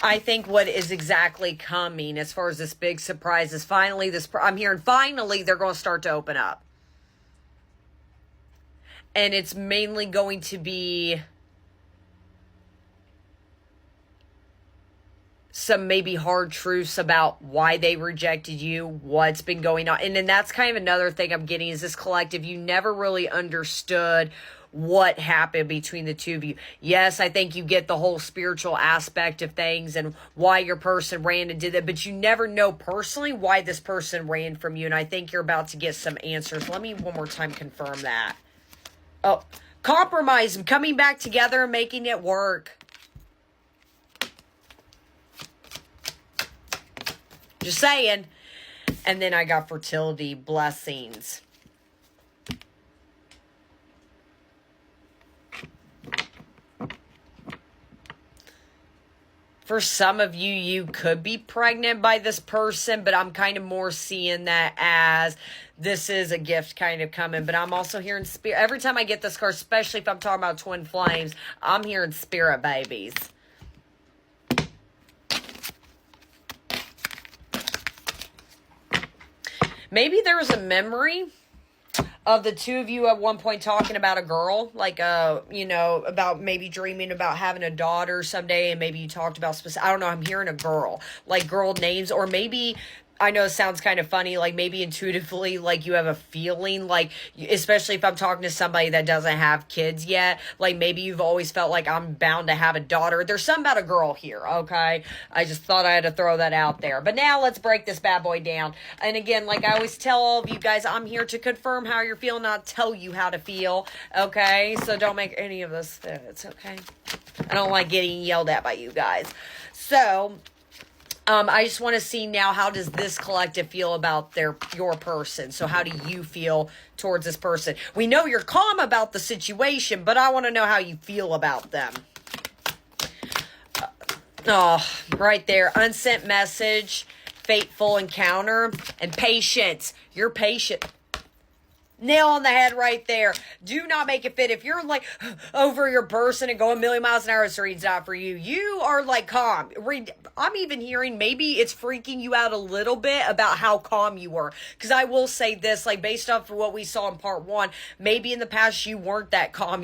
I think what is exactly coming as far as this big surprise is finally I'm hearing finally they're going to start to open up. And it's mainly going to be some maybe hard truths about why they rejected you, what's been going on. And then that's kind of another thing I'm getting is this collective, you never really understood what happened between the two of you. Yes, I think you get the whole spiritual aspect of things and why your person ran and did that, but you never know personally why this person ran from you. And I think you're about to get some answers. Let me one more time confirm that. Oh, compromise, coming back together and making it work. Just saying. And then I got fertility, blessings. For some of you, you could be pregnant by this person, but I'm kind of more seeing that as this is a gift kind of coming. But I'm also hearing spirit. Every time I get this card, especially if I'm talking about twin flames, I'm hearing spirit babies. Maybe there was a memory of the two of you at one point talking about a girl, like, about maybe dreaming about having a daughter someday, and maybe you talked about specific, I don't know, I'm hearing a girl, like girl names, or maybe, I know it sounds kind of funny, like maybe intuitively, like you have a feeling, like, especially if I'm talking to somebody that doesn't have kids yet, like maybe you've always felt like I'm bound to have a daughter. There's something about a girl here, okay? I just thought I had to throw that out there. But now let's break this bad boy down. And again, like I always tell all of you guys, I'm here to confirm how you're feeling, not tell you how to feel, okay? So don't make any of this fits, okay? I don't like getting yelled at by you guys. So I just want to see now, how does this collective feel about your person? So how do you feel towards this person? We know you're calm about the situation, but I want to know how you feel about them. Right there. Unsent message, fateful encounter, and patience. You're patient. Nail on the head right there. Do not make it fit. If you're like over your person and going a million miles an hour, this read's not for you. You are like calm. I'm even hearing maybe it's freaking you out a little bit about how calm you were. Because I will say this, like based off of what we saw in part one, maybe in the past you weren't that calm.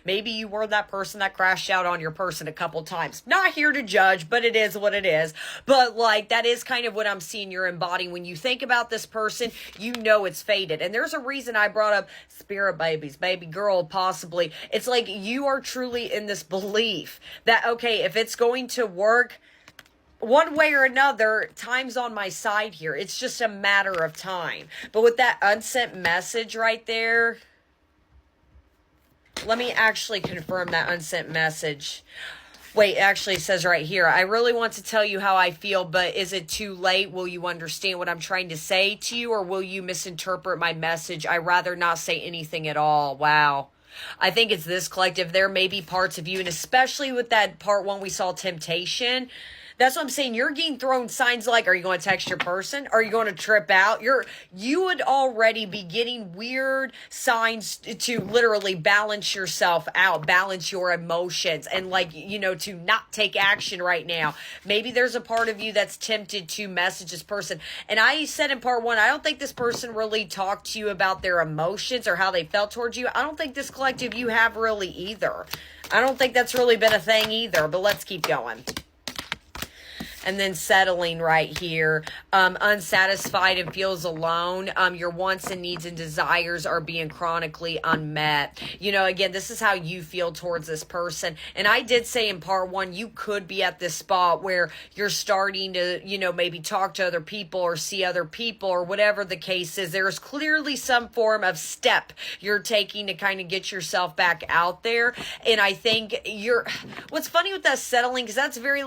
Maybe you were that person that crashed out on your person a couple times. Not here to judge, but it is what it is. But like that is kind of what I'm seeing you're embodying. When you think about this person, you know it's faded. And there's a reason I brought up spirit babies, baby girl, possibly. It's like you are truly in this belief that, okay, if it's going to work one way or another, time's on my side here. It's just a matter of time. But with that unsent message right there, let me actually confirm that unsent message. Wait, actually it says right here, I really want to tell you how I feel, but is it too late? Will you understand what I'm trying to say to you, or will you misinterpret my message? I'd rather not say anything at all. Wow. I think it's this collective. There may be parts of you, and especially with that part one we saw, temptation. That's what I'm saying. You're getting thrown signs like, are you going to text your person? Are you going to trip out? You would already be getting weird signs to literally balance yourself out, balance your emotions, and to not take action right now. Maybe there's a part of you that's tempted to message this person. And I said in part one, I don't think this person really talked to you about their emotions or how they felt towards you. I don't think this collective you have really either. I don't think that's really been a thing either, but let's keep going. And then settling right here, unsatisfied and feels alone. Your wants and needs and desires are being chronically unmet. Again, this is how you feel towards this person. And I did say in part one, you could be at this spot where you're starting to, maybe talk to other people or see other people or whatever the case is. There's clearly some form of step you're taking to kind of get yourself back out there. And I think what's funny with that settling, because that's very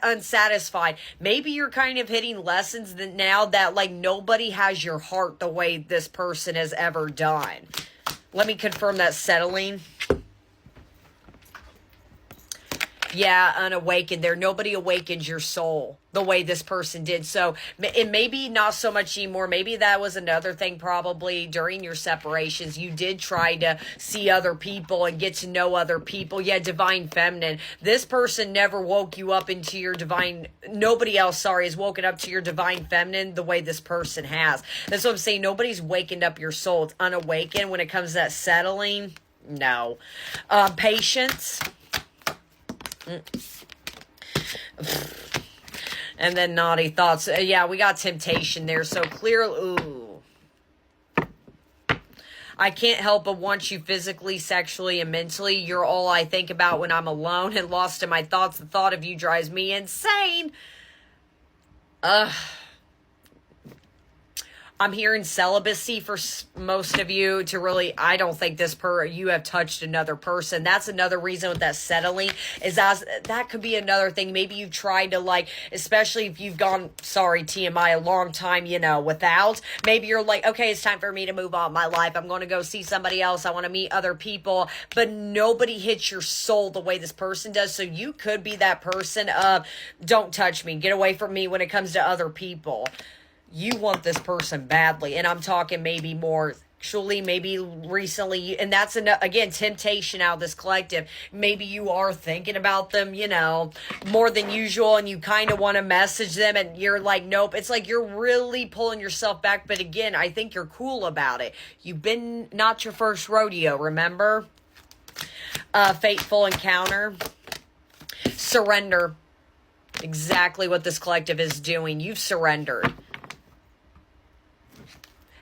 unsatisfied. Maybe you're kind of hitting lessons that now that nobody has your heart the way this person has ever done. Let me confirm that settling. Yeah, unawakened there. Nobody awakens your soul the way this person did. So it may be not so much anymore. Maybe that was another thing probably during your separations. You did try to see other people and get to know other people. Yeah, divine feminine. This person never woke you up into your divine, nobody else, sorry, has woken up to your divine feminine the way this person has. That's what I'm saying. Nobody's wakened up your soul. It's unawakened when it comes to that settling. No. Patience. And then naughty thoughts. Yeah, we got temptation there. So clear. Ooh. I can't help but want you physically, sexually, and mentally. You're all I think about when I'm alone and lost in my thoughts. The thought of you drives me insane. I'm hearing celibacy for most of you to really, I don't think you have touched another person. That's another reason with that settling is that could be another thing. Maybe you've tried to like, especially if you've gone, sorry, TMI, a long time, without, maybe you're like, okay, it's time for me to move on in my life. I'm going to go see somebody else. I want to meet other people, but nobody hits your soul the way this person does. So you could be that person of don't touch me, get away from me when it comes to other people. You want this person badly, and I'm talking maybe more actually, maybe recently, and that's again temptation out of this collective. Maybe you are thinking about them, more than usual, and you kind of want to message them, and you're like, nope. It's like you're really pulling yourself back, but again, I think you're cool about it. You've been not your first rodeo, remember? Fateful encounter, surrender. Exactly what this collective is doing. You've surrendered.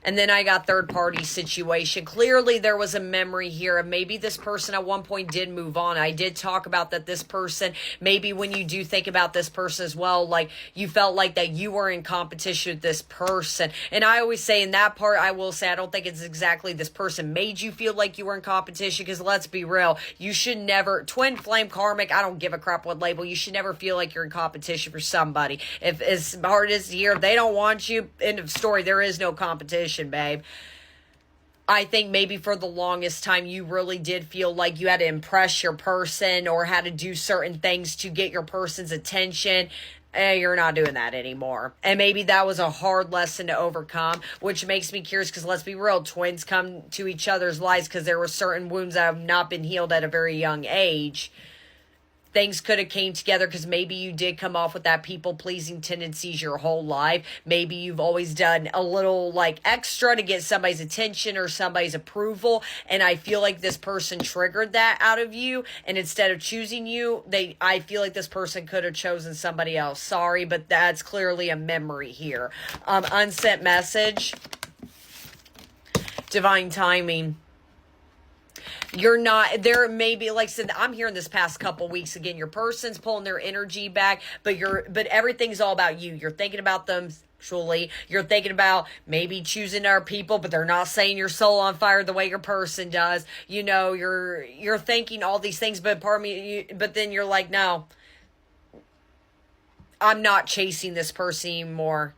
And then I got third party situation. Clearly there was a memory here of maybe this person at one point did move on. I did talk about that this person, maybe when you do think about this person as well, like you felt like that you were in competition with this person. And I always say in that part, I will say, I don't think it's exactly this person made you feel like you were in competition, because let's be real, you should never, twin flame karmic, I don't give a crap what label, you should never feel like you're in competition for somebody. If as hard as here, if they don't want you, end of story, there is no competition. Babe, I think maybe for the longest time you really did feel like you had to impress your person or had to do certain things to get your person's attention. You're not doing that anymore. And maybe that was a hard lesson to overcome, which makes me curious, because let's be real, twins come to each other's lives because there were certain wounds that have not been healed at a very young age. Things could have came together because maybe you did come off with that people-pleasing tendencies your whole life. Maybe you've always done a little like extra to get somebody's attention or somebody's approval. And I feel like this person triggered that out of you. And instead of choosing you, I feel like this person could have chosen somebody else. Sorry, but that's clearly a memory here. Unsent message. Divine timing. You're not there. Maybe like I said, I'm hearing this past couple weeks again, your person's pulling their energy back, but everything's all about you. You're thinking about them. Actually, you're thinking about maybe choosing our people, but they're not saying your soul on fire the way your person does. You're thinking all these things, but part of me, but then you're like, no, I'm not chasing this person anymore.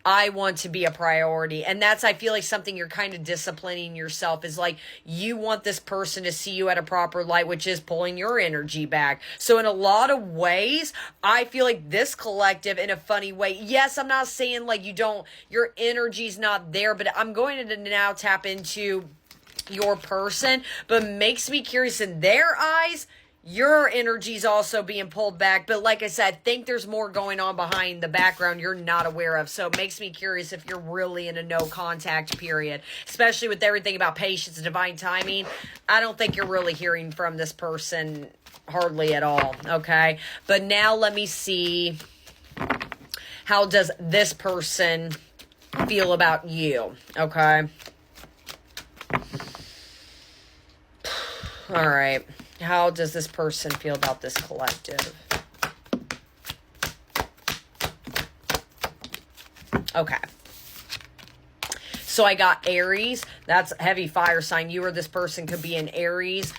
I want to be a priority. And that's, I feel like, something you're kind of disciplining yourself is like, you want this person to see you at a proper light, which is pulling your energy back. So in a lot of ways, I feel like this collective, in a funny way, yes, I'm not saying like your energy's not there, but I'm going to now tap into your person, but makes me curious in their eyes, your energy's also being pulled back. But like I said, I think there's more going on behind the background you're not aware of. So it makes me curious if you're really in a no contact period, especially with everything about patience and divine timing. I don't think you're really hearing from this person hardly at all. Okay. But now let me see, how does this person feel about you? Okay. All right. How does this person feel about this collective? Okay. So I got Aries. That's a heavy fire sign. You or this person could be an Aries.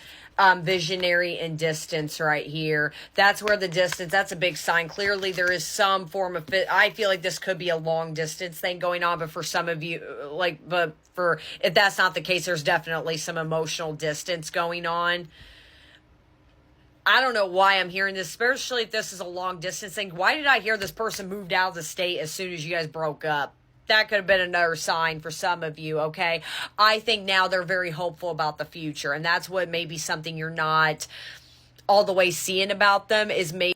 Visionary and distance right here. That's where the distance, that's a big sign. Clearly there is some form of I feel like this could be a long distance thing going on, but for some of you, if that's not the case, there's definitely some emotional distance going on. I don't know why I'm hearing this, especially if this is a long distance thing. Why did I hear this person moved out of the state as soon as you guys broke up? That could have been another sign for some of you, okay? I think now they're very hopeful about the future, and that's what maybe something you're not all the way seeing about them is maybe